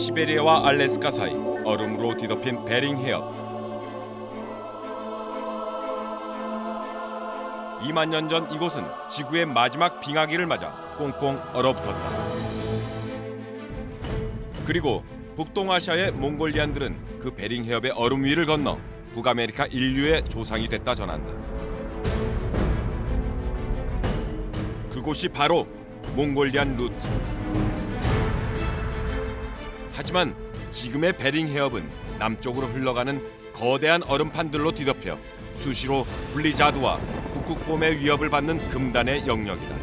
시베리아와 알래스카 사이 얼음으로 뒤덮인 베링 해협. 2만 년 전 이곳은 지구의 마지막 빙하기를 맞아 꽁꽁 얼어붙었다. 그리고 북동아시아의 몽골리안들은 그 베링 해협의 얼음 위를 건너 북아메리카 인류의 조상이 됐다 전한다. 그곳이 바로 몽골리안 루트. 하지만 지금의 베링 해협은 남쪽으로 흘러가는 거대한 얼음판들로 뒤덮여 수시로 블리자드와 북극곰의 위협을 받는 금단의 영역이다.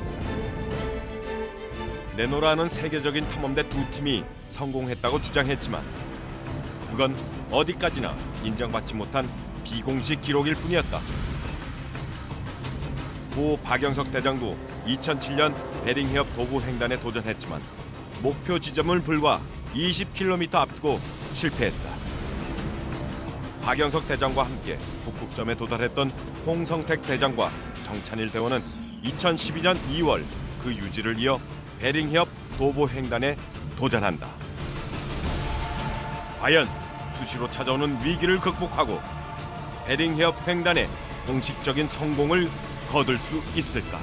네노라는 세계적인 탐험대 두 팀이 성공했다고 주장했지만 그건 어디까지나 인정받지 못한 비공식 기록일 뿐이었다. 고 박영석 대장도 2007년 베링 해협 도보 횡단에 도전했지만 목표 지점을 불과 20km 앞두고 실패했다. 박영석 대장과 함께 북극점에 도달했던 홍성택 대장과 정찬일 대원은 2012년 2월 그 유지를 이어 베링 해협 도보 횡단에 도전한다. 과연 수시로 찾아오는 위기를 극복하고 베링 해협 횡단에 공식적인 성공을 거둘 수 있을까?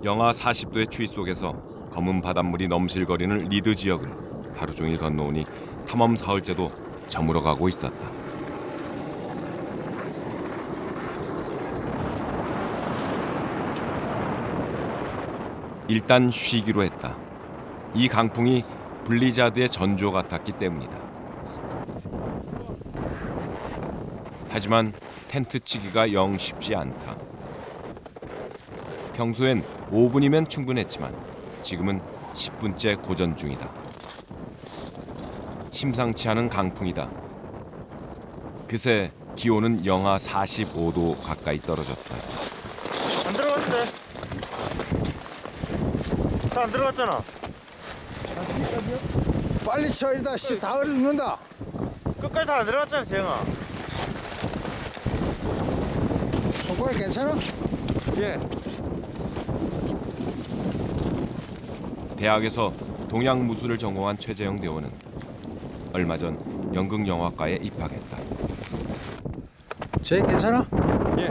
영하 40도의 추위 속에서 검은 바닷물이 넘실거리는 리드 지역을 하루 종일 건너오니 탐험 사흘째도 저물어가고 있었다. 일단 쉬기로 했다. 이 강풍이 블리자드의 전조 같았기 때문이다. 하지만 텐트 치기가 영 쉽지 않다. 평소엔 5분이면 충분했지만 지금은 10분째 고전 중이다. 심상치 않은 강풍이다. 그새 기온은 영하 45도 가까이 떨어졌다. 안 들어갔대. 다 안 들어갔잖아. 빨리 쳐야다. 다 얼어 죽는다. 끝까지 다 안 들어갔잖아, 재영아. 손가락 괜찮아? 예. 대학에서 동양무술을 전공한 최재영 대원은 얼마 전 연극영화과에 입학했다. 쟤 괜찮아? 예.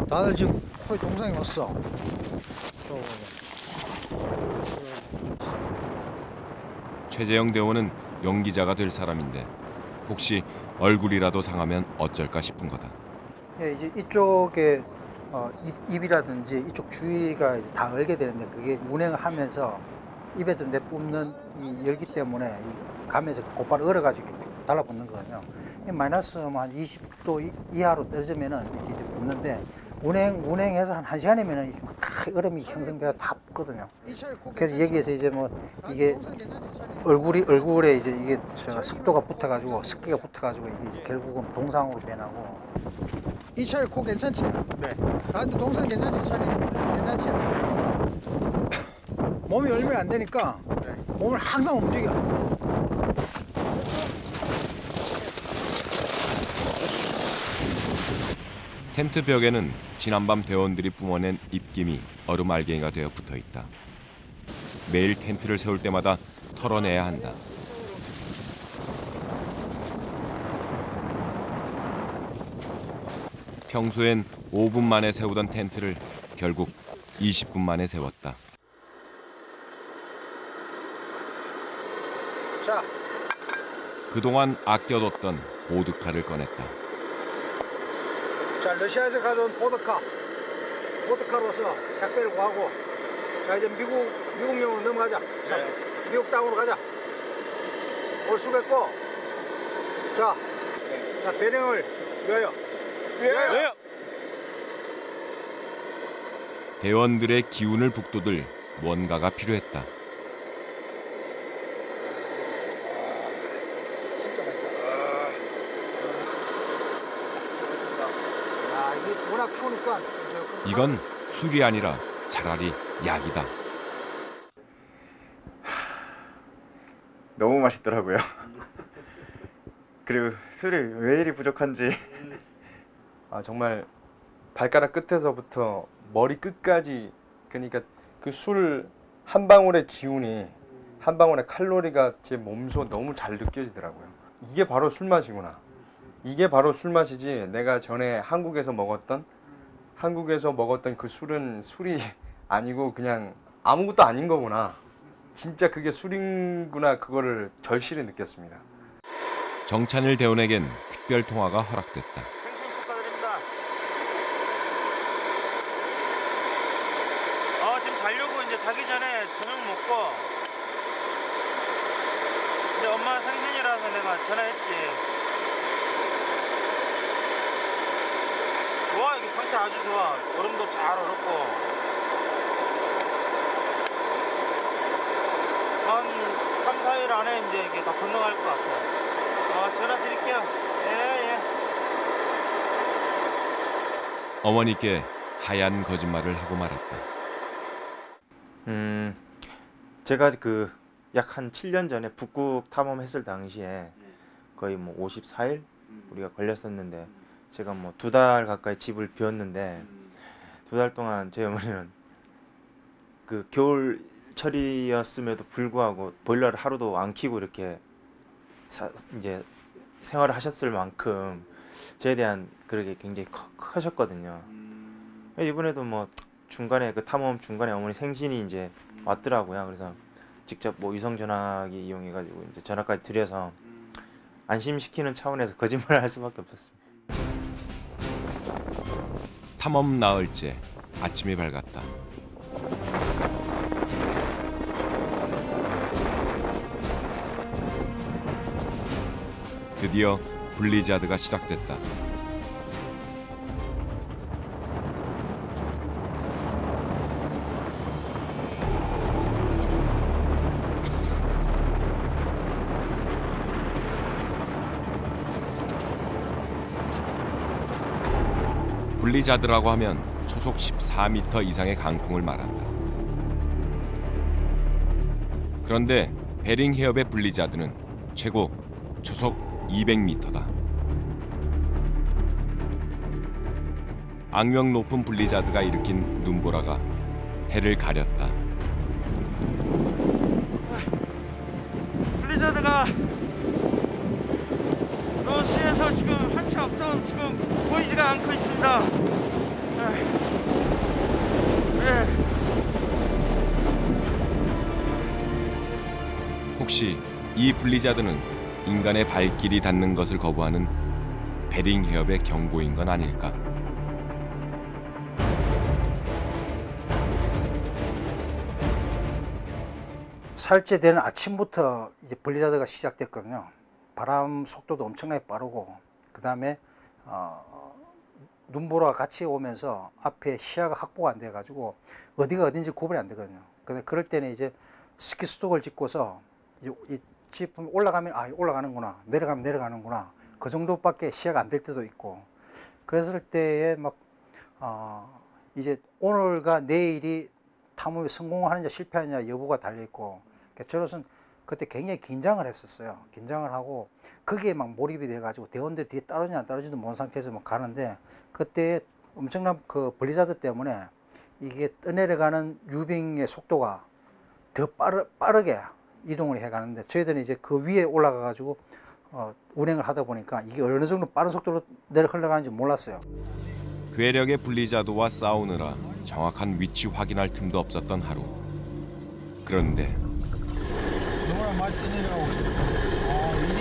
다들 지금 코에 동상이 왔어. 최재영 대원은 연기자가 될 사람인데 혹시 얼굴이라도 상하면 어쩔까 싶은 거다. 예, 이제 이쪽에 입이라든지 이쪽 주위가 이제 다 얼게 되는데 그게 운행을 하면서 입에서 내뿜는 이 열기 때문에 이 감에서 곧바로 얼어가지고 달라붙는 거거든요. 마이너스 한 20도 이하로 떨어지면은 이제 붙는데 운행해서 한 1시간이면은 얼음이 형성돼서 다 붙거든요. 그래서 여기에서 이제 뭐 이게 얼굴에 이제 이게 습도가 붙어가지고 습기가 붙어가지고 이게 결국은 동상으로 변하고. 이 차를 코 괜찮지? 네. 다른데 동상 괜찮지? 차리 괜찮지? 몸이 얼면 안 되니까 몸을 항상 움직여. 텐트 벽에는 지난밤 대원들이 뿜어낸 입김이 얼음 알갱이가 되어 붙어있다. 매일 텐트를 세울 때마다 털어내야 한다. 평소엔 5분 만에 세우던 텐트를 결국 20분 만에 세웠다. 자, 그동안 아껴뒀던 보드카를 꺼냈다. 자, 러시아에서 가져온 보드카로서 작별을 구하고, 자, 이제 미국령으로 넘어가자. 자, 미국 땅으로 가자. 올 수겠고, 자, 베링을 위하여. 네. 대원들의 기운을 북돋을 뭔가가 필요했다. 보니까 이건 술이 아니라 차라리 약이다. 너무 맛있더라고요. 그리고 술이 왜 이리 부족한지. 정말 발가락 끝에서부터 머리 끝까지, 그러니까 그 술 한 방울의 기운이, 한 방울의 칼로리가 제 몸소 너무 잘 느껴지더라고요. 이게 바로 술 맛이구나. 이게 바로 술 맛이지, 내가 전에 한국에서 먹었던 그 술은 술이 아니고 그냥 아무것도 아닌 거구나. 진짜 그게 술인구나. 그거를 절실히 느꼈습니다. 정찬일 대원에겐 특별 통화가 허락됐다. 생신 축하드립니다. 지금 자려고 이제 자기 전에 저녁 먹고 이제 엄마 생신이라서 내가 전화했지. 좋아, 여기 상태 아주 좋아. 얼음도 잘 얼었고 한 3, 4일 안에 이제 이게 다 건너갈 것 같아. 전화 드릴게요. 예. 어머니께 하얀 거짓말을 하고 말았다. 제가 그 약 한 7년 전에 북극 탐험했을 당시에 거의 뭐 54일 우리가 걸렸었는데, 제가 뭐 2달 가까이 집을 비웠는데 2달 동안 제 어머니는 그 겨울철이었음에도 불구하고 보일러를 하루도 안 켜고 이렇게 이제 생활을 하셨을 만큼 저에 대한 그렇게 굉장히 크셨거든요. 이번에도 뭐 중간에 그 탐험 중간에 어머니 생신이 이제 왔더라고요. 그래서 직접 뭐 위성 전화기 이용해가지고 이제 전화까지 드려서 안심시키는 차원에서 거짓말을 할 수밖에 없었습니다. 탐험 나흘째 아침이 밝았다. 드디어 블리자드가 시작됐다. 블리자드라고 하면 초속 14m 이상의 강풍을 말한다. 그런데 베링 해협의 블리자드는 최고 초속 200m다. 악명 높은 블리자드가 일으킨 눈보라가 해를 가렸다. 블리자드가 러시아에서 지금 한참 지금 보이지가 않고 있습니다. 혹시 이 블리자드는 인간의 발길이 닿는 것을 거부하는 베링 해협의 경고인 건 아닐까? 살째 되는 아침부터 이제 블리자드가 시작됐거든요. 바람 속도도 엄청나게 빠르고, 그 다음에 눈보라가 같이 오면서 앞에 시야가 확보가 안 돼가지고 어디가 어딘지 구분이 안 되거든요. 근데 그럴 때는 이제 스키 수독을 짓고서 이 집 올라가면 올라가는구나, 내려가면 내려가는구나, 그 정도밖에 시야가 안 될 때도 있고, 그랬을 때에 막 이제 오늘과 내일이 탐험에 성공하느냐 실패하느냐 여부가 달려 있고, 저로서는 그때 굉장히 긴장을 했었어요. 긴장을 하고 거기에 막 몰입이 돼가지고 대원들이 뒤에 따르냐 안 따르지도 모르는 상태에서 막 가는데, 그때 엄청난 그 블리자드 때문에 이게 떠내려가는 유빙의 속도가 더 빠르게 이동을 해가는데, 저희들은 이제 그 위에 올라가가지고 운행을 하다 보니까 이게 어느 정도 빠른 속도로 내려 흘러가는지 몰랐어요. 괴력의 블리자드와 싸우느라 정확한 위치 확인할 틈도 없었던 하루. 그런데 너무나 맛있게 내려가고 있어. 이게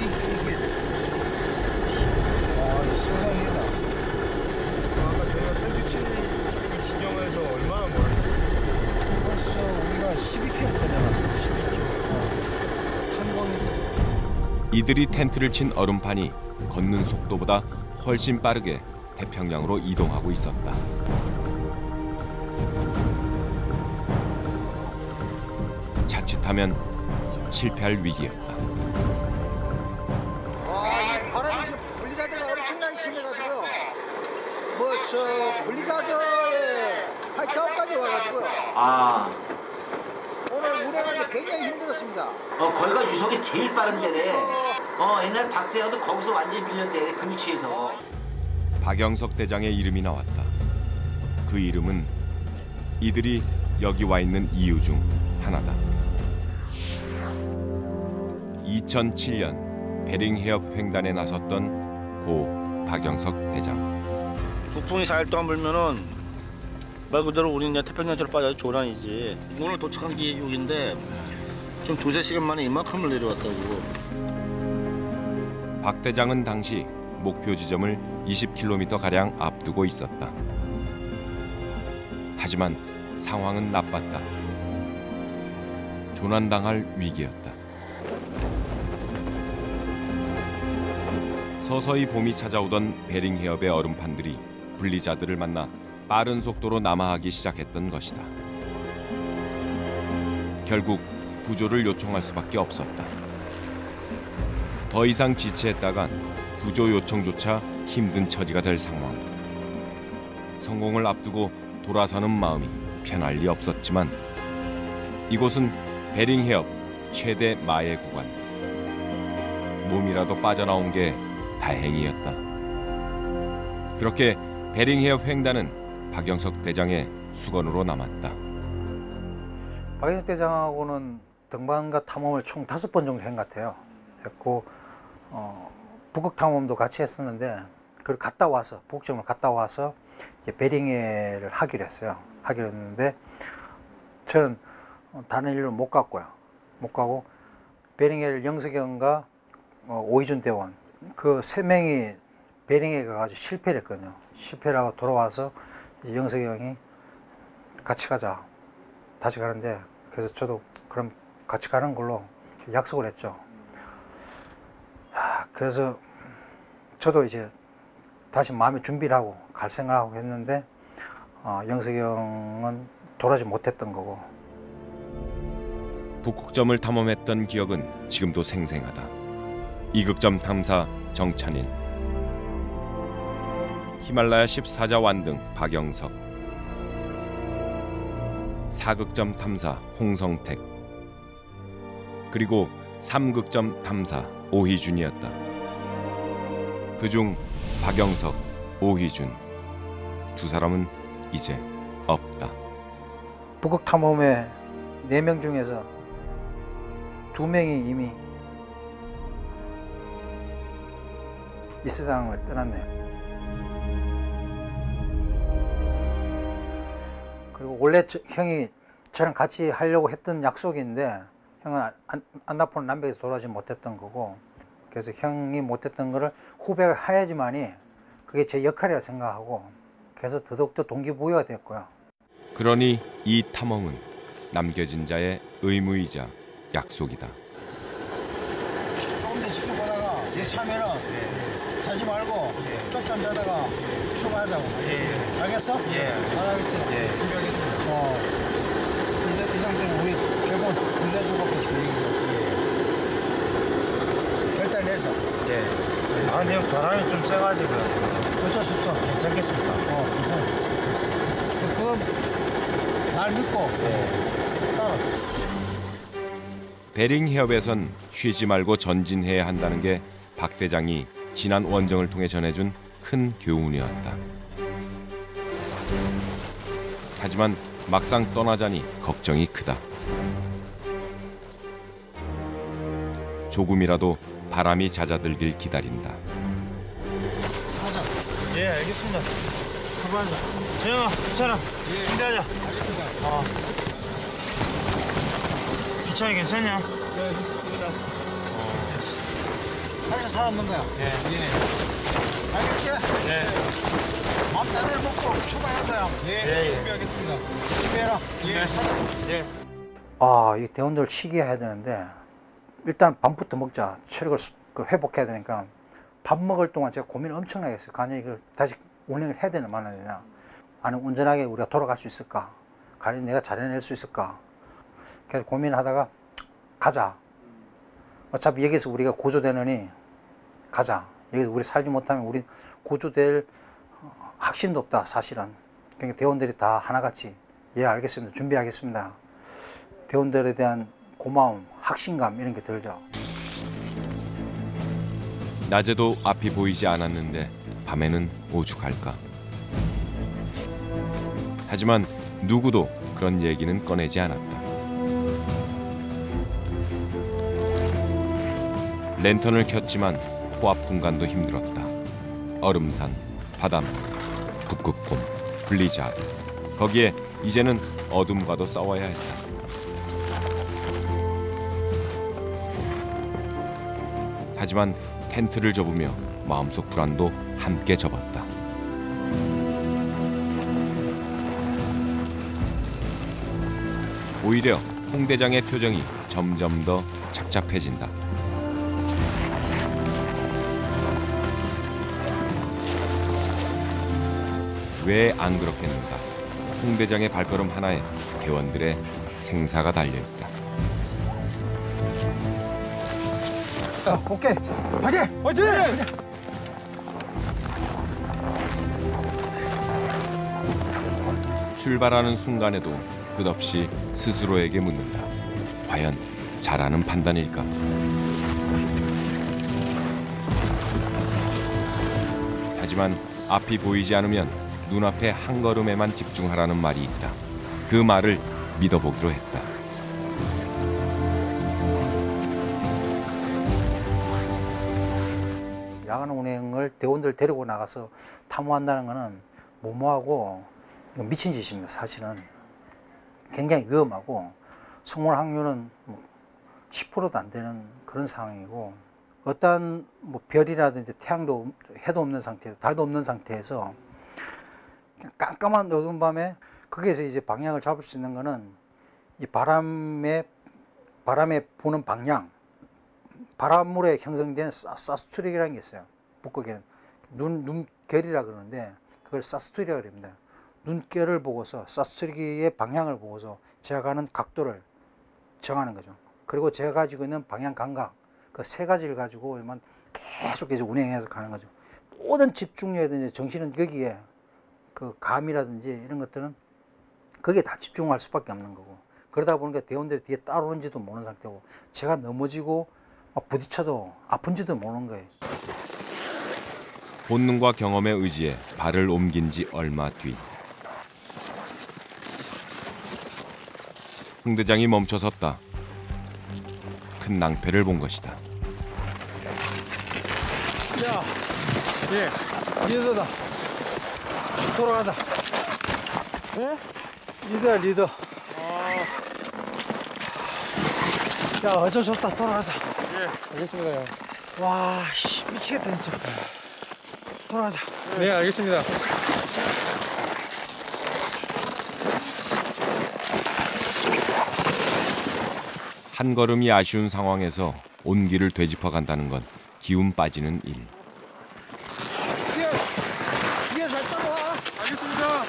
세상이다. 아까 저희가 텐트 친 그 지점에서 얼마나 멀었어요? 벌써 우리가 12km까지 왔어. 12km. 탄광이. 이들이 텐트를 친 얼음판이 걷는 속도보다 훨씬 빠르게 태평양으로 이동하고 있었다. 자칫하면 실패할 위기였다. 이 바람이 지금 블리자드가 엄청나게 심해가지고요. 뭐 블리자드 마이타운까지 와가지고요. 아, 오늘 운행하기 굉장히 힘들었습니다. 거기가 유속이 제일 빠른 데래. 옛날 박대장도 거기서 완전히 밀렸대, 그 위치에서. 박영석 대장의 이름이 나왔다. 그 이름은 이들이 여기 와 있는 이유 중 하나다. 2007년 베링해협 횡단에 나섰던 고 박영석 대장. 북풍이 4일 동안 불면은 말 그대로 우리는 그냥 태평양처럼 빠져서 조란이지. 오늘 도착한 게 여기인데 좀 두세 시간 만에 이만큼을 내려왔다고. 박 대장은 당시 목표 지점을 20km 가량 앞두고 있었다. 하지만 상황은 나빴다. 조난당할 위기였다. 서서히 봄이 찾아오던 베링해협의 얼음판들이 분리자들을 만나 빠른 속도로 남하하기 시작했던 것이다. 결국 구조를 요청할 수밖에 없었다. 더 이상 지체했다간 구조 요청조차 힘든 처지가 될 상황. 성공을 앞두고 돌아서는 마음이 편할 리 없었지만 이곳은 베링해협 최대 마의 구간. 몸이라도 빠져나온 게 다행이었다. 그렇게 베링해협 횡단은 박영석 대장의 수건으로 남았다. 박영석 대장하고는 등반과 탐험을 총 5번 정도 한 것 같아요. 했고 북극 탐험도 같이 했었는데 그걸 갔다 와서 북극점을 갔다 와서 이제 베링해를 하기로 했어요. 하기로 했는데 저는 다른 일로 못 갔고요. 못 가고 베링해를 영석이 형과 오희준 대원 그 3명이 베링해 가가지고 실패를 했거든요. 실패를 하고 돌아와서 이제 영석이 형이 같이 가자. 다시 가는데 그래서 저도 그럼 같이 가는 걸로 약속을 했죠. 그래서 저도 이제 다시 마음의 준비를 하고 갈 생각하고 했는데 영석이 형은 돌아오지 못했던 거고. 북극점을 탐험했던 기억은 지금도 생생하다. 이극점 탐사 정찬일, 히말라야 14자 완등 박영석, 4극점 탐사 홍성택, 그리고 3극점 탐사 오희준이었다. 그중 박영석, 오희준 두 사람은 이제 없다. 북극 탐험의 4명 중에서 2명이 이미 이 세상을 떠났네요. 그리고 원래 형이 저랑 같이 하려고 했던 약속인데 형은 안나포는 남백에서 돌아오지 못했던 거고, 그래서 형이 못했던 거를 후배가 해야지만이 그게 제 역할이라 생각하고, 그래서 더더욱더 동기부여가 됐고요. 그러니 이 탐험은 남겨진 자의 의무이자 약속이다. 조금 더 지켜보다가 차면은 자지 말고 쪽잠 자다가 출발하자고. 알겠어? 알겠지? 준비하겠습니다. 이 상태는 우리 결국 부수할 수밖에 없어. 결단 내자. 아니 형 바람이 좀 세가지고 어쩔 수 없어. 괜찮겠습니까? 그건 날 믿고 따라. 베링해협에선 쉬지 말고 전진해야 한다는 게 박 대장이 지난 원정을 통해 전해준 큰 교훈이었다. 하지만 막상 떠나자니 걱정이 크다. 조금이라도 바람이 잦아들길 기다린다. 가자. 예, 알겠습니다. 출발하자. 재영아, 괜찮아. 준비하자. 알겠습니다. 기천이 괜찮냐? 네, 좋습니다. 살짝 살았는 거야. 알겠지? 맘 다들 먹고 출발할 거야. 준비하겠습니다. 준비해라. 이 대원들 쉬게 해야 되는데, 일단 밥부터 먹자. 체력을 회복해야 되니까 밥 먹을 동안 제가 고민을 엄청나게 했어요. 과연 이걸 다시 운행을 해야 되나 말아야 되나, 아니면 운전하게 우리가 돌아갈 수 있을까, 과연 내가 잘해낼 수 있을까. 그래서 고민을 하다가 가자. 어차피 여기서 우리가 구조되느니 가자. 여기서 우리 살지 못하면 우리 구조될 확신도 없다. 사실은 그러니까 대원들이 다 하나같이 예 알겠습니다 준비하겠습니다. 대원들에 대한 고마움, 확신감 이런 게 들죠. 낮에도 앞이 보이지 않았는데 밤에는 오죽할까. 하지만 누구도 그런 얘기는 꺼내지 않았다. 랜턴을 켰지만 호압 공간도 힘들었다. 얼음산, 바닷물, 북극곰, 블리자드. 거기에 이제는 어둠과도 싸워야 했다. 하지만 텐트를 접으며 마음속 불안도 함께 접었다. 오히려 홍 대장의 표정이 점점 더 착잡해진다. 왜 안 그렇겠는가? 홍 대장의 발걸음 하나에 대원들의 생사가 달려있다. 자, 오케이. 화이팅! 화이팅! 출발하는 순간에도 끝없이 스스로에게 묻는다. 과연 잘하는 판단일까? 하지만 앞이 보이지 않으면 눈앞의 한 걸음에만 집중하라는 말이 있다. 그 말을 믿어보기로 했다. 야간 운행을 대원들 데리고 나가서 탐호한다는 것은 무모하고 미친 짓입니다. 사실은 굉장히 위험하고 성공 확률은 10%도 안 되는 그런 상황이고, 어떠한 별이라든지 태양도 해도 없는 상태에서, 달도 없는 상태에서 그냥 깜깜한 어두운 밤에 거기에서 이제 방향을 잡을 수 있는 거는 이 바람에 부는 방향, 바람물에 형성된 사스트릭이라는 게 있어요. 북극에는 눈결이라 그러는데 그걸 사스트릭이라고 합니다. 눈결을 보고서 사스트릭의 방향을 보고서 제가 가는 각도를 정하는 거죠. 그리고 제가 가지고 있는 방향 감각, 그 세 가지를 가지고만 계속해서 운행해서 가는 거죠. 모든 집중력이든지 정신은 여기에, 그 감이라든지 이런 것들은 거기에 다 집중할 수밖에 없는 거고, 그러다 보니까 대원들이 뒤에 따라오는지도 모르는 상태고, 제가 넘어지고 부딪혀도 아픈지도 모르는 거예요. 본능과 경험에 의지해 발을 옮긴 지 얼마 뒤, 홍 대장이 멈춰섰다. 큰 낭패를 본 것이다. 야, 예, 리더다. 돌아가자. 예? 리더야, 리더. 야, 어쩔 수 없다. 돌아가자. 예, 알겠습니다, 형. 와, 씨, 미치겠다, 진짜. 돌아가자. 네, 알겠습니다. 한 걸음이 아쉬운 상황에서 온기를 되짚어 간다는 건 기운 빠지는 일. 뒤에 잘 따라와. 알겠습니다.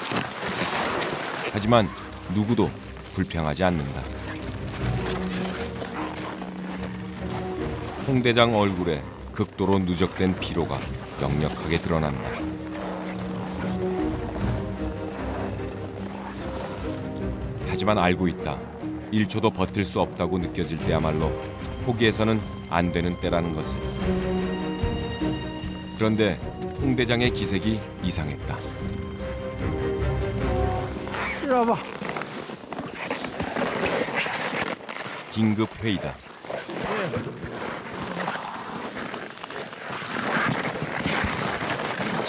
하지만 누구도 불평하지 않는다. 홍 대장 얼굴에 극도로 누적된 피로가 역력하게 드러난다. 하지만 알고 있다. 1초도 버틸 수 없다고 느껴질 때야말로 포기해서는 안 되는 때라는 것을. 그런데 홍 대장의 기색이 이상했다. 이리 와봐. 긴급 회의다.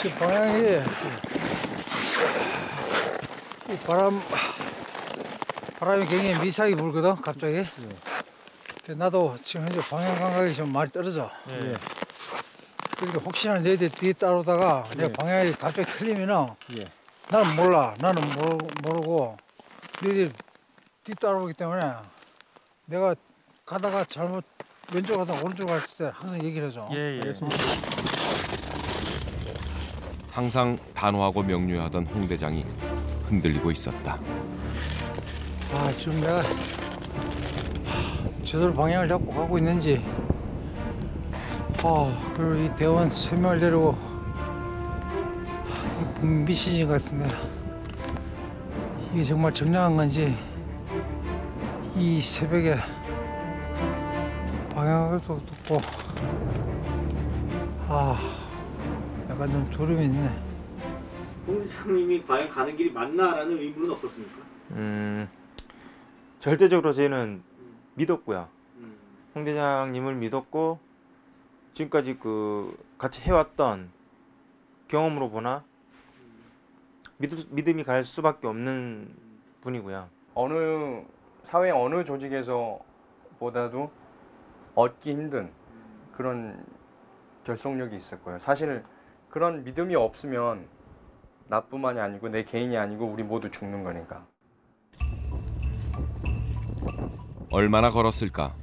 지금 방향이 이 바람이 굉장히 미세하게 불거든, 갑자기. 나도 지금 현재 방향 감각이 좀 많이 떨어져. 그러니까 혹시나 너희들 뒤에 따라오다가 내가 방향이 갑자기 틀리면은 나는 몰라. 나는 모르고 너희들 뒤 따라오기 때문에 내가 가다가 잘못 왼쪽 가다가 오른쪽 갈 때 항상 얘기를 해줘. 항상 단호하고 명료하던 홍 대장이 흔들리고 있었다. 아, 지금 내가 제대로 방향을 잡고 가고 있는지, 그리고 이 대원 3명을 데리고 미치진 것 같은데. 이게 정말 정량한 건지 이 새벽에 방향을 또 듣고 약간 좀 두려움이 있네. 홍 대장님이 과연 가는 길이 맞나라는 의문은 없었습니까? 절대적으로 저희는 믿었고요. 홍 대장님을 믿었고 지금까지 그 같이 해왔던 경험으로 보나 믿음이 갈 수밖에 없는 분이고요. 어느 사회 어느 조직에서 보다도 얻기 힘든 그런 결속력이 있을 거예요. 사실 그런 믿음이 없으면 나뿐만이 아니고 내 개인이 아니고 우리 모두 죽는 거니까. 얼마나 걸었을까?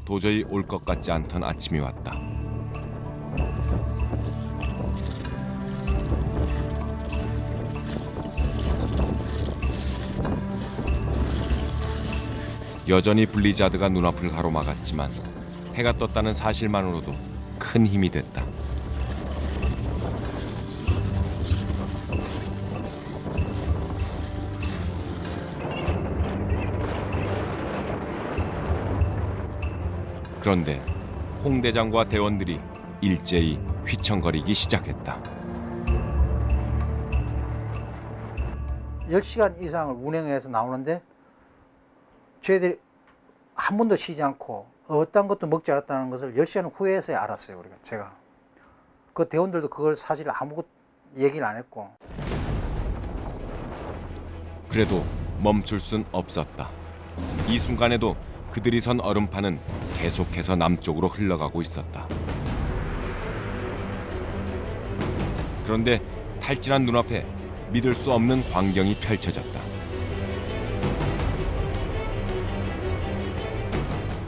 도저히 올 것 같지 않던 아침이 왔다. 여전히 블리자드가 눈앞을 가로막았지만 해가 떴다는 사실만으로도 큰 힘이 됐다. 그런데 홍 대장과 대원들이 일제히 휘청거리기 시작했다. 10시간 이상을 운행해서 나오는데 저희들이 한 번도 쉬지 않고 어떤 것도 먹지 않았다는 것을 10시간 후에서야 알았어요. 우리가 제가 그 대원들도 그걸 사실 아무것도 얘기를 안 했고. 그래도 멈출 순 없었다. 이 순간에도 그들이 선 얼음판은 계속해서 남쪽으로 흘러가고 있었다. 그런데 탈진한 눈앞에 믿을 수 없는 광경이 펼쳐졌다.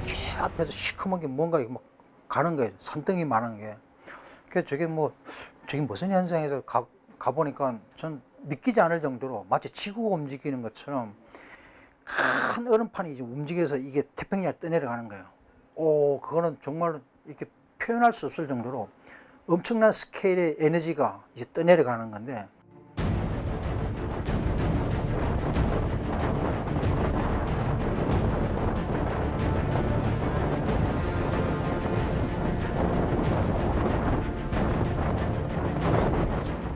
제 앞에서 시커멓게 뭔가 막 가는 거예요. 산등이 많은 게. 그래서 저게 무슨 현상에서 가보니까 전 믿기지 않을 정도로 마치 지구가 움직이는 것처럼 큰 얼음판이 이제 움직여서 이게 태평양을 떠내려가는 거예요. 그거는 정말 이렇게 표현할 수 없을 정도로 엄청난 스케일의 에너지가 이제 떠내려가는 건데,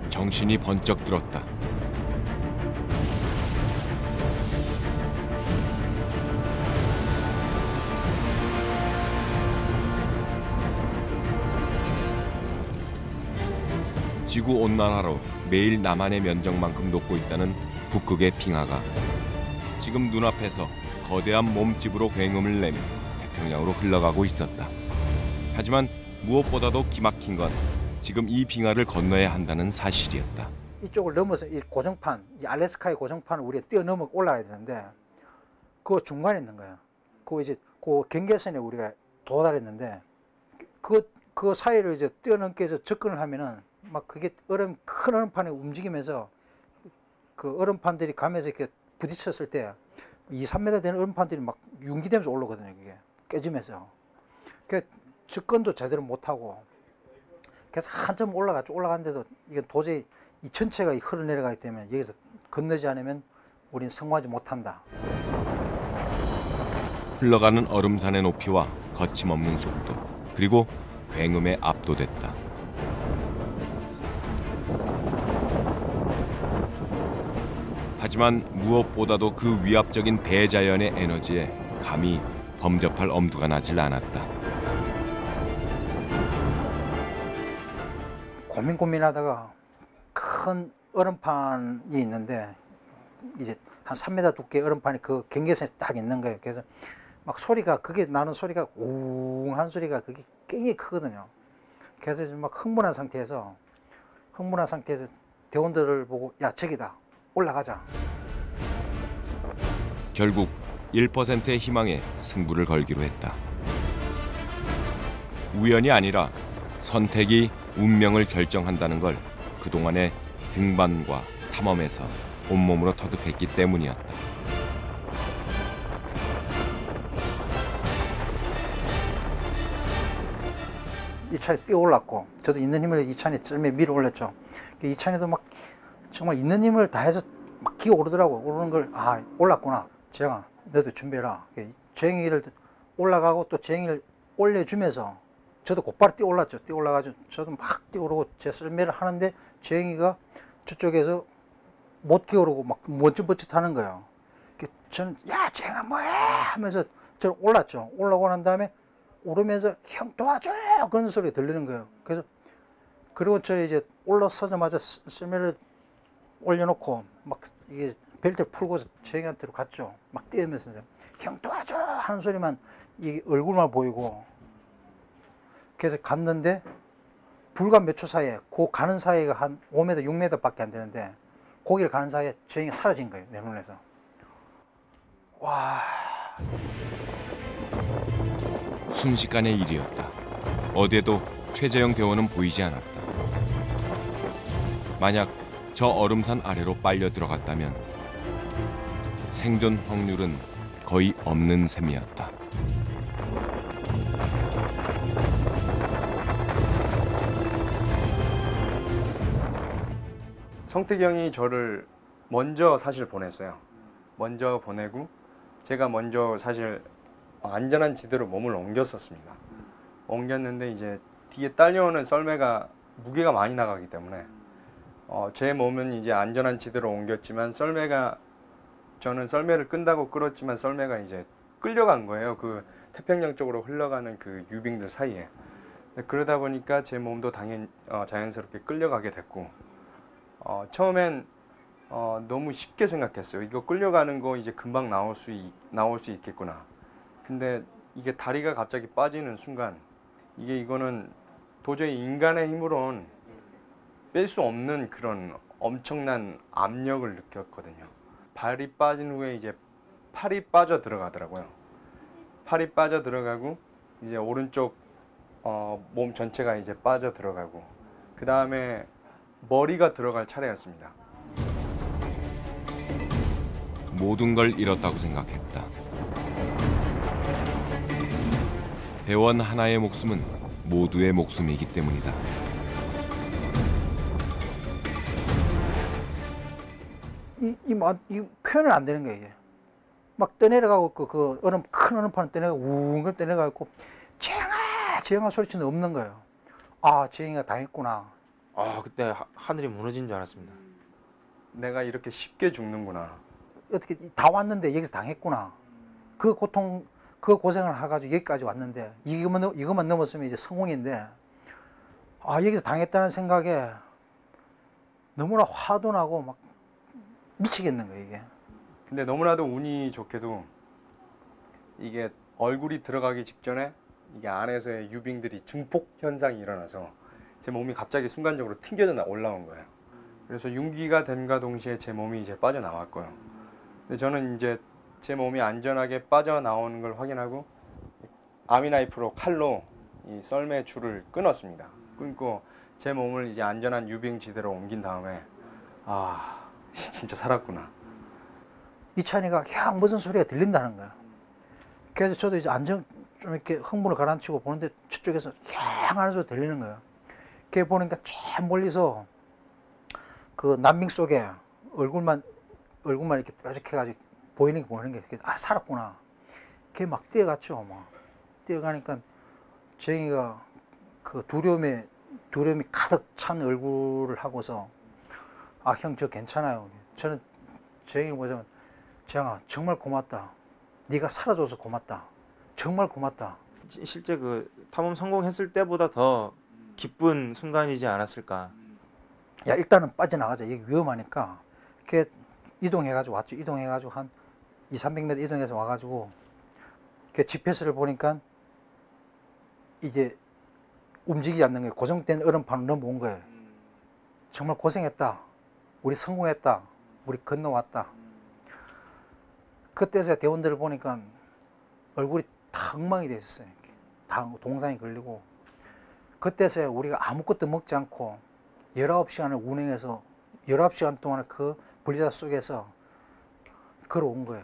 정신이 번쩍 들었다. 지구 온난화로 매일 남한의 면적만큼 녹고 있다는 북극의 빙하가 지금 눈앞에서 거대한 몸집으로 굉음을 내며 태평양으로 흘러가고 있었다. 하지만 무엇보다도 기막힌 건 지금 이 빙하를 건너야 한다는 사실이었다. 이쪽을 넘어서 이 고정판, 이 알래스카의 고정판을 우리가 뛰어넘어 올라가야 되는데 그 중간에 있는 거야. 그 경계선에 우리가 도달했는데 그 사이를 이제 뛰어넘게 해서 접근을 하면은 막 그게 큰 얼음판이 움직이면서 그 얼음판들이 가면서 이렇게 부딪혔을 때 2, 3m 되는 얼음판들이 막 융기되면서 올라오거든요. 그게 깨지면서. 그 접근도 제대로 못하고 그래서 한참 올라갔는데도 이게 도저히 이 전체가 흘러내려가기 때문에 여기서 건너지 않으면 우리는 성공하지 못한다. 흘러가는 얼음산의 높이와 거침없는 속도, 그리고 굉음에 압도됐다. 하지만 무엇보다도 그 위압적인 대자연의 에너지에 감히 범접할 엄두가 나질 않았다. 고민하다가 큰 얼음판이 있는데 이제 한 3m 두께 얼음판이 그 경계선에 딱 있는 거예요. 그래서 막 그게 나는 소리가 웅한 소리가 그게 굉장히 크거든요. 그래서 막 흥분한 상태에서 대원들을 보고 야 저기다 올라가자. 결국 1%의 희망에 승부를 걸기로 했다. 우연이 아니라 선택이 운명을 결정한다는 걸 그동안의 등반과 탐험에서 온몸으로 터득했기 때문이었다. 이 찬에 뛰어 올랐고 저도 있는 힘을 이 찬에 쯤에 밀어 올렸죠. 이 찬에도 막 정말 있는 힘을 다해서 막 기어오르더라고. 오르는 걸 올랐구나. 재영아 너도 준비해라. 재영이를 올라가고 또 재영이를 올려주면서 저도 곧바로 뛰어 올랐죠. 뛰어 올라가지고 저도 막 뛰어오르고 제 썰매를 하는데 재영이가 저쪽에서 못 기어오르고 막 멋짓멋짓 하는 거예요. 저는 야 재영아 뭐해 하면서 저는 올랐죠. 올라오고 난 다음에 오르면서 형 도와줘 그런 소리가 들리는 거예요. 그래서 그리고 저 이제 올라서자마자 썰매를 올려놓고 막 이게 벨트를 풀고 재영이한테로 갔죠. 막 뛰면서 형 도와줘 하는 소리만 이 얼굴만 보이고 그래서 갔는데 불과 몇 초 사이에 그 가는 사이가 한 5m 6m밖에 안 되는데 거기를 가는 사이에 재영이가 사라진 거예요. 내 눈에서. 와. 순식간의 일이었다. 어디에도 최재영 대원은 보이지 않았다. 만약 저 얼음산 아래로 빨려 들어갔다면 생존 확률은 거의 없는 셈이었다. 성택이 형이 저를 먼저 사실 보냈어요. 먼저 보내고 제가 먼저 사실 안전한 지대로 몸을 옮겼었습니다. 옮겼는데 이제 뒤에 딸려오는 썰매가 무게가 많이 나가기 때문에 제 몸은 이제 안전한 지대로 옮겼지만 저는 썰매를 끈다고 끌었지만 썰매가 이제 끌려간 거예요. 그 태평양 쪽으로 흘러가는 그 유빙들 사이에. 그러다 보니까 제 몸도 자연스럽게 끌려가게 됐고 처음엔 너무 쉽게 생각했어요. 이거 끌려가는 거 이제 금방 나올 수 있겠구나. 근데 이게 다리가 갑자기 빠지는 순간 이거는 도저히 인간의 힘으로는 뺄 수 없는 그런 엄청난 압력을 느꼈거든요. 발이 빠진 후에 이제 팔이 빠져 들어가더라고요. 팔이 빠져 들어가고 이제 오른쪽 몸 전체가 이제 빠져 들어가고 그 다음에 머리가 들어갈 차례였습니다. 모든 걸 잃었다고 생각했다. 대원 하나의 목숨은 모두의 목숨이기 때문이다. 이 표현은 안 되는 거예요. 이게. 막 떠내려가고 있고 그 큰 얼음판을 떠내가 웅 떠내려가 있고 재영아 소리치는 없는 거예요. 아 재영이가 당했구나. 그때 하늘이 무너진 줄 알았습니다. 내가 이렇게 쉽게 죽는구나. 어떻게 다 왔는데 여기서 당했구나. 그 고통 그 고생을 해가지고 여기까지 왔는데 이것만 넘었으면 이제 성공인데 여기서 당했다는 생각에 너무나 화도 나고 막 미치겠는 거예요 이게. 근데 너무나도 운이 좋게도 이게 얼굴이 들어가기 직전에 이게 안에서의 유빙들이 증폭 현상이 일어나서 제 몸이 갑자기 순간적으로 튕겨져 올라온 거예요. 그래서 융기가 됨과 동시에 제 몸이 이제 빠져나왔고요. 근데 저는 이제 제 몸이 안전하게 빠져나오는 걸 확인하고 아미나이프로 칼로 이 썰매 줄을 끊었습니다. 끊고 제 몸을 이제 안전한 유빙 지대로 옮긴 다음에 진짜 살았구나. 이찬이가 형 무슨 소리가 들린다는 거야. 그래서 저도 이제 좀 이렇게 흥분을 가라앉히고 보는데 저쪽에서 형 하는 소리 들리는 거예요. 그게 보니까 저 멀리서 그 난밍 속에 얼굴만 이렇게 뾰족해가지고 보이는 게 살았구나. 그게 막 뛰어갔죠. 막 뛰어가니까 재영이가 그 두려움이 가득 찬 얼굴을 하고서 형 저 괜찮아요. 저는 재영이 보자면 재영아 정말 고맙다. 네가 살아줘서 고맙다. 정말 고맙다. 실제 그 탐험 성공했을 때보다 더 기쁜 순간이지 않았을까. 야 일단은 빠져나가자. 여기 위험하니까. 이렇게 이동해가지고 왔죠. 이동해가지고 한 200~300m 이동해서 와가지고 그 GPS를 보니까 이제 움직이지 않는 거예요. 고정된 얼음판을 넘어온 거예요. 정말 고생했다. 우리 성공했다. 우리 건너왔다. 그때서 대원들을 보니까 얼굴이 다 엉망이 돼 있었어요. 다 동상이 걸리고 그때서야 우리가 아무것도 먹지 않고 19시간을 운행해서 19시간 동안을 그 분리자 속에서 걸어온 거예요.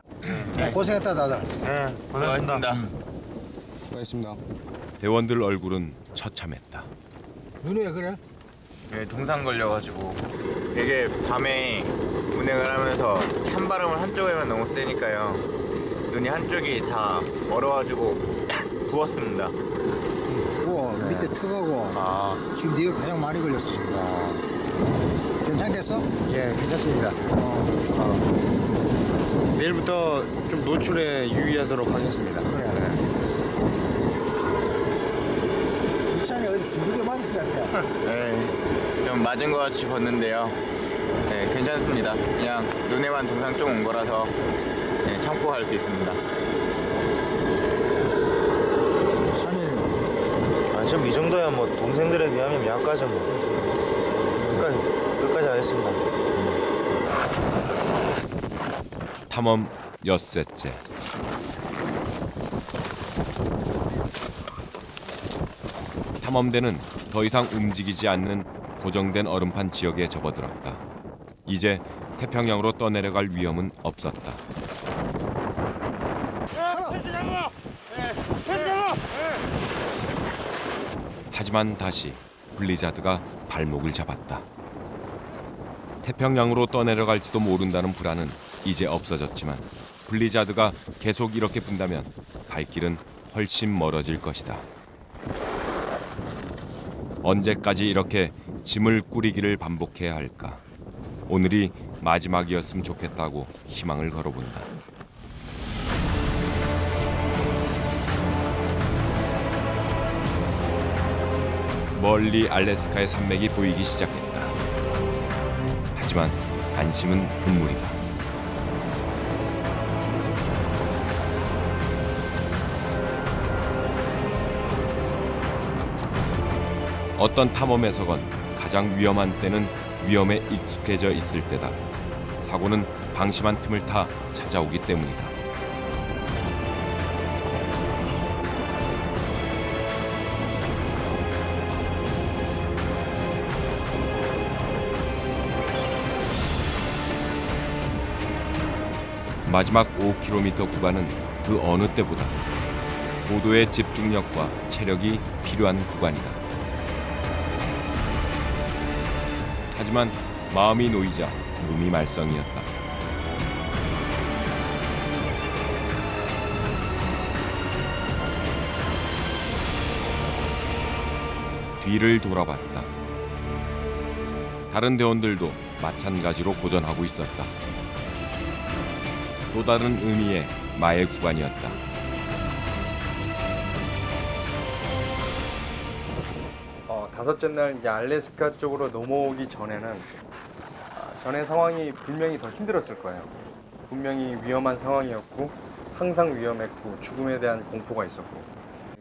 고생했다 다들. 네, 고생하셨습니다. 수고하셨습니다. 대원들 얼굴은 처참했다. 눈이 왜 그래? 동상 걸려가지고 되게 밤에 운행을 하면서 찬바람을 한쪽에만 너무 세니까요. 눈이 한쪽이 다 얼어가지고 부었습니다. 우와, 밑에 턱하고 지금 네가 가장 많이 걸렸어 지금. 괜찮겠어? 예, 괜찮습니다. 내일부터 좀 노출에 유의하도록 하겠습니다. 그래. 이 차는 어디 두들겨 맞을 것 같아. 네, 좀 맞은 것 같이 봤는데요. 네, 괜찮습니다. 그냥 눈에만 동상 좀 온 거라서 네, 참고 갈 수 있습니다. 좀 이 정도야 뭐 동생들에 비하면 약하죠 뭐. 끝까지 하겠습니다. 탐험 엿새째. 탐험대는 더 이상 움직이지 않는 고정된 얼음판 지역에 접어들었다. 이제 태평양으로 떠내려갈 위험은 없었다. 하지만 다시 블리자드가 발목을 잡았다. 태평양으로 떠내려갈지도 모른다는 불안은 이제 없어졌지만 블리자드가 계속 이렇게 분다면 갈 길은 훨씬 멀어질 것이다. 언제까지 이렇게 짐을 꾸리기를 반복해야 할까? 오늘이 마지막이었으면 좋겠다고 희망을 걸어본다. 멀리 알래스카의 산맥이 보이기 시작했다. 하지만 안심은 금물이다. 어떤 탐험에서건 가장 위험한 때는 위험에 익숙해져 있을 때다. 사고는 방심한 틈을 타 찾아오기 때문이다. 마지막 5km 구간은 그 어느 때보다 고도의 집중력과 체력이 필요한 구간이다. 하지만 마음이 놓이자 몸이 말썽이었다. 뒤를 돌아봤다. 다른 대원들도 마찬가지로 고전하고 있었다. 또 다른 의미의 마의 구간이었다. 다섯째 날 이제 알래스카 쪽으로 넘어오기 전에는 전에 상황이 분명히 더 힘들었을 거예요. 분명히 위험한 상황이었고 항상 위험했고 죽음에 대한 공포가 있었고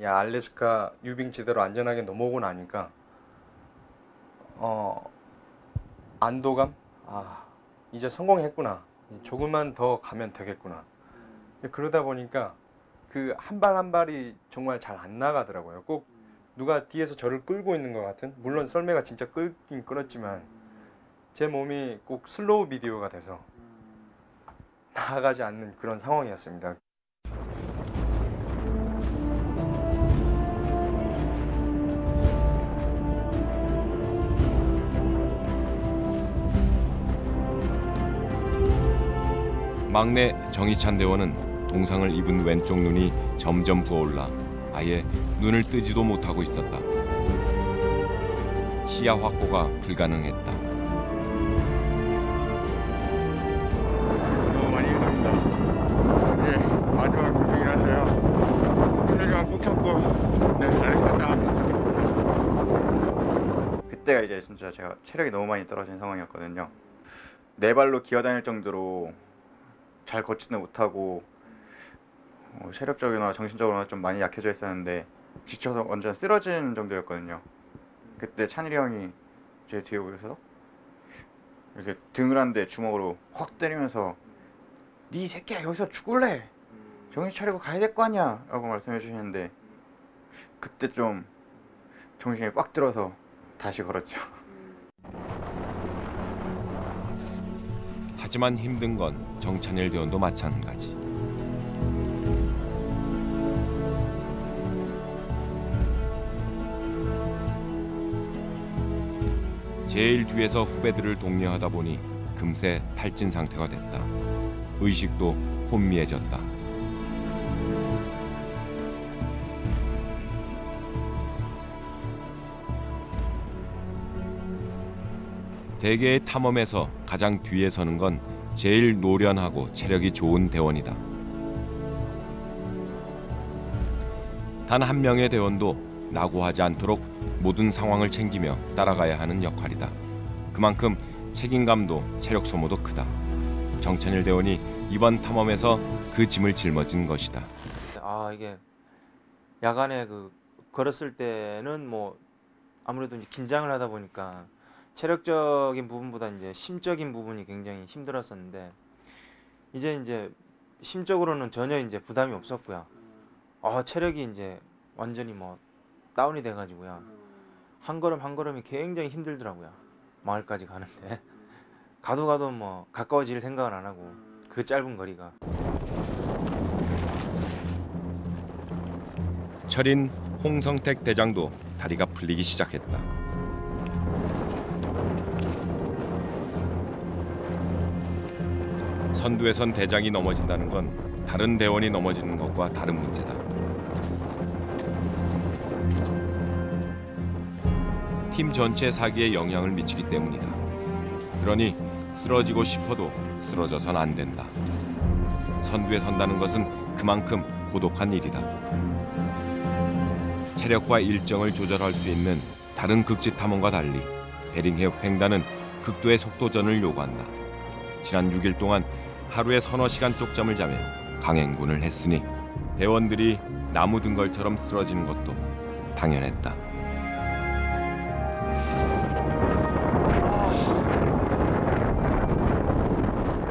이 알래스카 유빙지대로 안전하게 넘어오고 나니까 안도감? 이제 성공했구나. 조금만 더 가면 되겠구나. 그러다 보니까 그 한 발 한 발이 정말 잘 안 나가더라고요. 꼭 누가 뒤에서 저를 끌고 있는 것 같은, 물론 썰매가 진짜 끌긴 끌었지만 제 몸이 꼭 슬로우 비디오가 돼서 나아가지 않는 그런 상황이었습니다. 막내 정희찬 대원은 동상을 입은 왼쪽 눈이 점점 부어올라 아예 눈을 뜨지도 못하고 있었다. 시야 확보가 불가능했다. 너무 많이 힘듭니다. 네, 마지막 고생이라서요. 힘들지만 꾹 참고 네, 알겠습니다. 그때가 이제 진짜 제가 체력이 너무 많이 떨어진 상황이었거든요. 네 발로 기어다닐 정도로 잘 걷지는 못하고 체력적이나 정신적으로나 좀 많이 약해져 있었는데 지쳐서 완전 쓰러지는 정도였거든요. 그때 찬일이 형이 제 뒤에 오셔서 이렇게 등을 한 대 주먹으로 확 때리면서 네 새끼야 여기서 죽을래? 정신 차리고 가야 될 거 아니야? 라고 말씀해 주시는데 그때 좀 정신이 꽉 들어서 다시 걸었죠. 하지만 힘든 건 정찬일 대원도 마찬가지. 제일 뒤에서 후배들을 독려하다 보니 금세 탈진 상태가 됐다. 의식도 혼미해졌다. 대개의 탐험에서 가장 뒤에 서는 건 제일 노련하고 체력이 좋은 대원이다. 단 한 명의 대원도 낙오하지 않도록 모든 상황을 챙기며 따라가야 하는 역할이다. 그만큼 책임감도 체력 소모도 크다. 정찬일 대원이 이번 탐험에서 그 짐을 짊어진 것이다. 이게 야간에 걸었을 때는 뭐 아무래도 이제 긴장을 하다 보니까 체력적인 부분보다 이제 심적인 부분이 굉장히 힘들었었는데 이제 심적으로는 전혀 이제 부담이 없었고요. 체력이 이제 완전히 뭐 다운이 돼가지고요. 한 걸음 한 걸음이 굉장히 힘들더라고요. 마을까지 가는데 가도 뭐 가까워질 생각을 안 하고 그 짧은 거리가. 철인 홍성택 대장도 다리가 풀리기 시작했다. 선두에선 대장이 넘어진다는 건 다른 대원이 넘어지는 것과 다른 문제다. 팀 전체 사기에 영향을 미치기 때문이다. 그러니 쓰러지고 싶어도 쓰러져선 안 된다. 선두에 선다는 것은 그만큼 고독한 일이다. 체력과 일정을 조절할 수 있는 다른 극지 탐험과 달리 베링해협 횡단은 극도의 속도전을 요구한다. 지난 6일 동안 하루에 서너 시간 쪽잠을 자며 강행군을 했으니 대원들이 나무 등걸처럼 쓰러지는 것도 당연했다.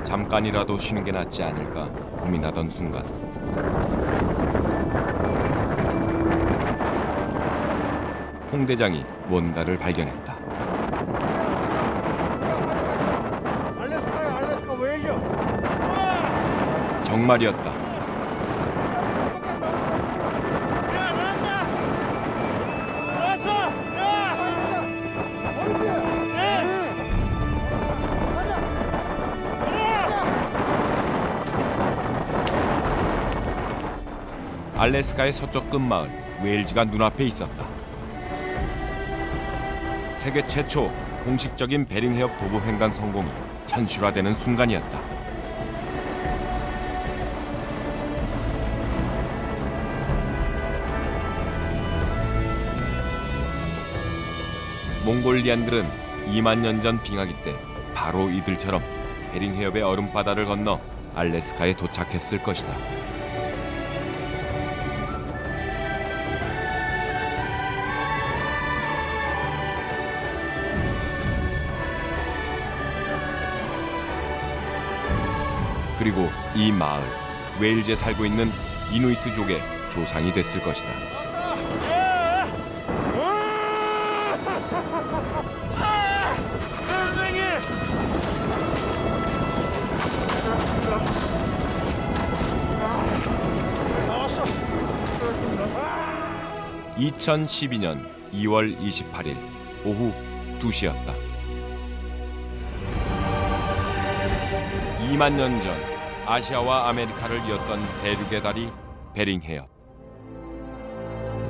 잠깐이라도 쉬는 게 낫지 않을까 고민하던 순간 홍 대장이 뭔가를 발견했다. 알래스카 왜 이겨? 정말이었다. 알래스카의 서쪽 끝마을 웨일즈가 눈앞에 있었다. 세계 최초 공식적인 베링해협 도보 횡단 성공이 현실화되는 순간이었다. 몽골리안들은 2만 년 전 빙하기 때 바로 이들처럼 베링해협의 얼음바다를 건너 알래스카에 도착했을 것이다. 그리고 이 마을, 웨일즈에 살고 있는 이누이트족의 조상이 됐을 것이다. 선생님! 2012년 2월 28일 오후 2시였다. 2만 년 전 아시아와 아메리카를 이었던 대륙의 다리 베링해협.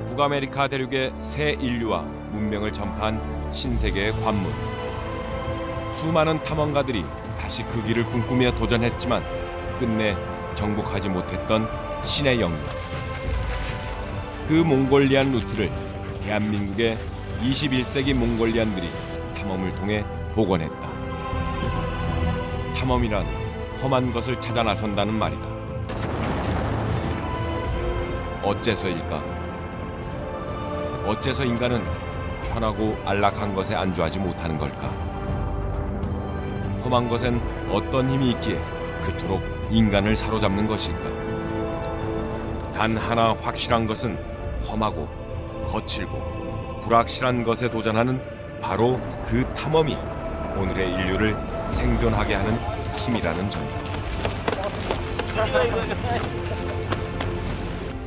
북아메리카 대륙의 새 인류와 문명을 전파한 신세계의 관문. 수많은 탐험가들이 다시 그 길을 꿈꾸며 도전했지만 끝내 정복하지 못했던 신의 영역. 그 몽골리안 루트를 대한민국의 21세기 몽골리안들이 탐험을 통해 복원했다. 탐험이란 험한 것을 찾아 나선다는 말이다. 어째서일까? 어째서 인간은 편하고 안락한 것에 안주하지 못하는 걸까? 험한 것엔 어떤 힘이 있기에 그토록 인간을 사로잡는 것일까? 단 하나 확실한 것은 험하고 거칠고 불확실한 것에 도전하는 바로 그 탐험이 오늘의 인류를 생존하게 하는 힘이라는 점이다.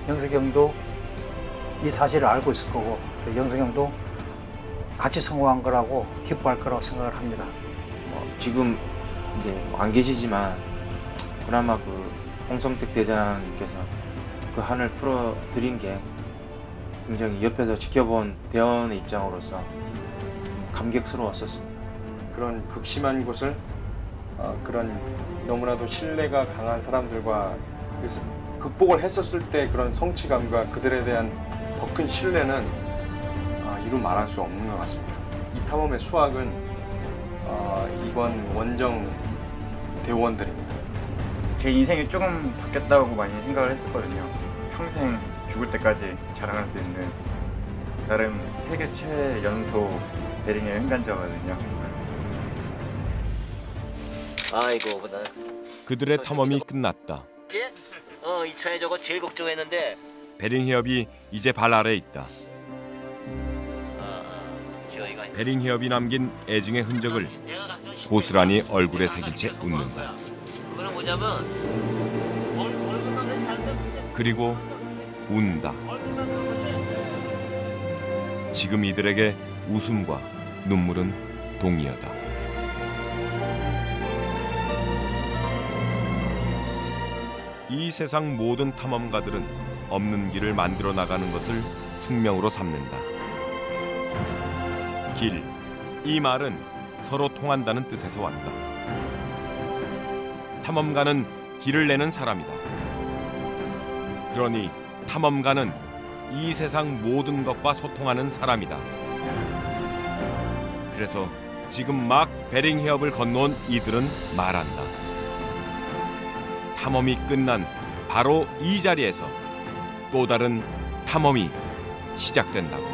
영석이 형도 이 사실을 알고 있을 거고 영석이 형도 같이 성공한 거라고 기뻐할 거라고 생각을 합니다. 지금 이제 안 계시지만 그나마 그 홍성택 대장님께서 그 한을 풀어 드린 게 굉장히 옆에서 지켜본 대원의 입장으로서 감격스러웠었습니다. 그런 극심한 곳을 그런 너무나도 신뢰가 강한 사람들과 극복을 했었을 때 그런 성취감과 그들에 대한 더 큰 신뢰는 이루 말할 수 없는 것 같습니다. 이 탐험의 수확은 이관 원정 대원들입니다. 제 인생이 조금 바뀌었다고 많이 생각을 했었거든요. 평생 죽을 때까지 자랑할 수 있는 나름 세계 최연소 베링의 횡단자거든요. 아이고, 나 그들의 탐험이 끝났다. 이제 2차에 저거 제일 걱정했는데. 베링 해협이 이제 발 아래 있다. 베링 해협이 남긴 애증의 흔적을 고스란히 얼굴에 새긴 채 웃는다. 그거는 뭐냐면 그리고 운다. 지금 이들에게 웃음과 눈물은 동의어다. 이 세상 모든 탐험가들은 없는 길을 만들어 나가는 것을 숙명으로 삼는다. 길, 이 말은 서로 통한다는 뜻에서 왔다. 탐험가는 길을 내는 사람이다. 그러니 탐험가는 이 세상 모든 것과 소통하는 사람이다. 그래서 지금 막 베링 해협을 건너온 이들은 말한다. 탐험이 끝난 바로 이 자리에서 또 다른 탐험이 시작된다고.